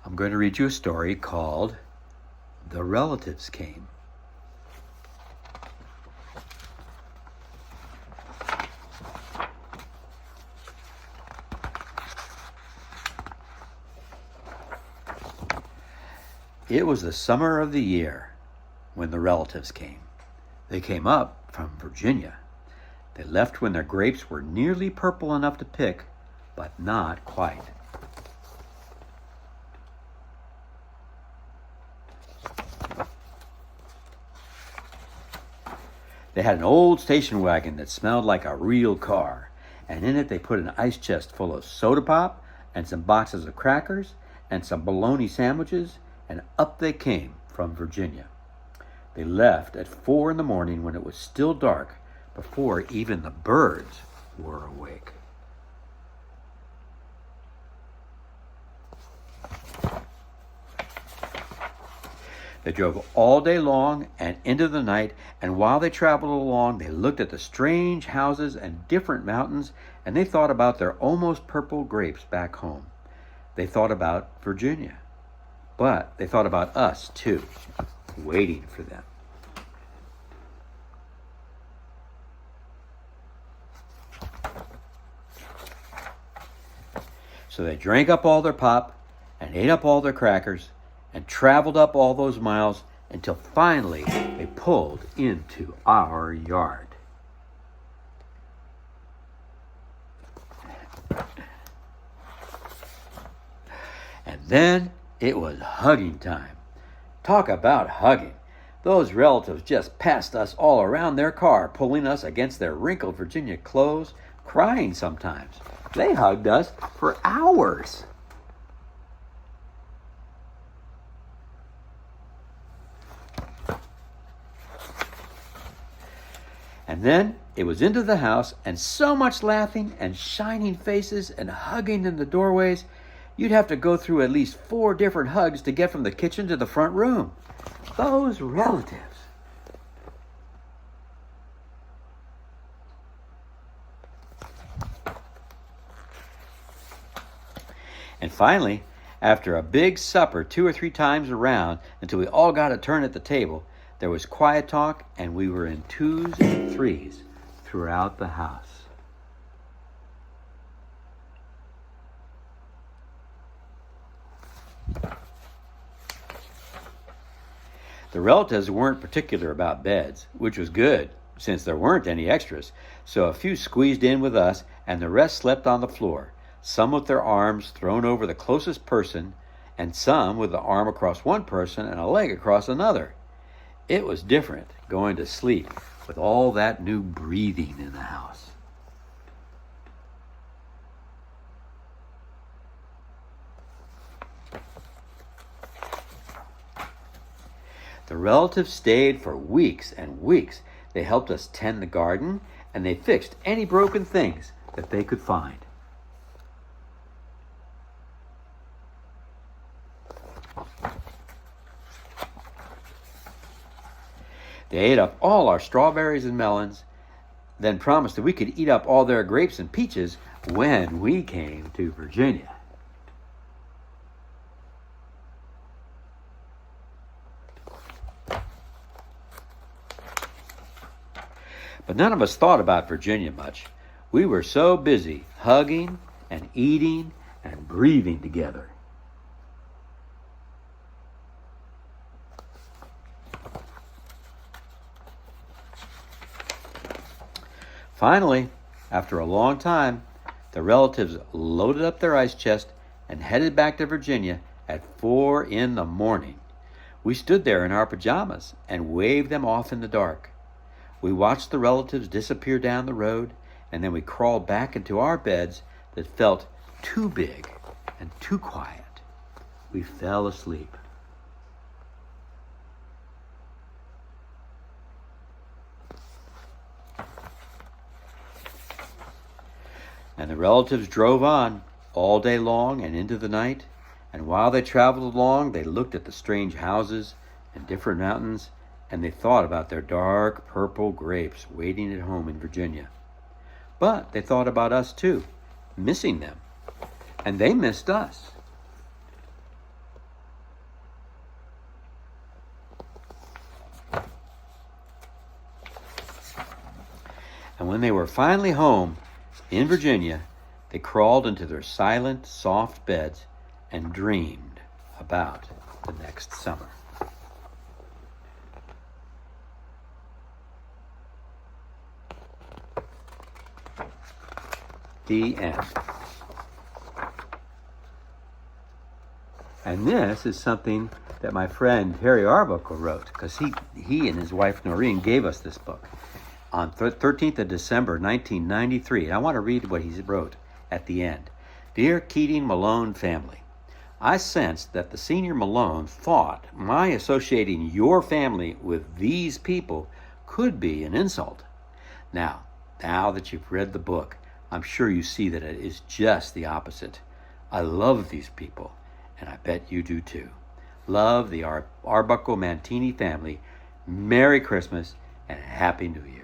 I'm going to read you a story called The Relatives Came. It was the summer of the year when the relatives came. They came up from Virginia. They left when their grapes were nearly purple enough to pick, but not quite. They had an old station wagon that smelled like a real car, and in it they put an ice chest full of soda pop and some boxes of crackers and some bologna sandwiches, and up they came from Virginia. They left at 4 a.m. when it was still dark, before even the birds were awake. They drove all day long and into the night, and while they traveled along, they looked at the strange houses and different mountains, and they thought about their almost purple grapes back home. They thought about Virginia, but they thought about us too, waiting for them. So they drank up all their pop and ate up all their crackers and traveled up all those miles until finally they pulled into our yard. And then it was hugging time. Talk about hugging. Those relatives just passed us all around their car, pulling us against their wrinkled Virginia clothes, crying sometimes. They hugged us for hours. And then it was into the house, and so much laughing and shining faces and hugging in the doorways, you'd have to go through at least 4 different hugs to get from the kitchen to the front room. Those relatives. And finally, after a big supper 2 or 3 times around until we all got a turn at the table, there was quiet talk, and we were in 2s and 3s throughout the house. The relatives weren't particular about beds, which was good, since there weren't any extras, so a few squeezed in with us, and the rest slept on the floor, some with their arms thrown over the closest person, and some with the arm across one person and a leg across another. It was different going to sleep with all that new breathing in the house. The relatives stayed for weeks and weeks. They helped us tend the garden, and they fixed any broken things that they could find. They ate up all our strawberries and melons, then promised that we could eat up all their grapes and peaches when we came to Virginia. But none of us thought about Virginia much. We were so busy hugging and eating and breathing together. Finally, after a long time, the relatives loaded up their ice chest and headed back to Virginia at 4 a.m. We stood there in our pajamas and waved them off in the dark. We watched the relatives disappear down the road, and then we crawled back into our beds that felt too big and too quiet. We fell asleep. And the relatives drove on all day long and into the night, and while they traveled along, they looked at the strange houses and different mountains, and they thought about their dark purple grapes waiting at home in Virginia. But they thought about us too, missing them, and they missed us. And when they were finally home in Virginia, they crawled into their silent, soft beds and dreamed about the next summer. The end. And this is something that my friend Harry Arbuckle wrote, because he and his wife Noreen gave us this book on 13th of December, 1993. And I want to read what he wrote at the end. Dear Keating Malone family, I sensed that the senior Malone thought my associating your family with these people could be an insult. Now that you've read the book, I'm sure you see that it is just the opposite. I love these people, and I bet you do too. Love the Arbuckle Mantini family. Merry Christmas and Happy New Year.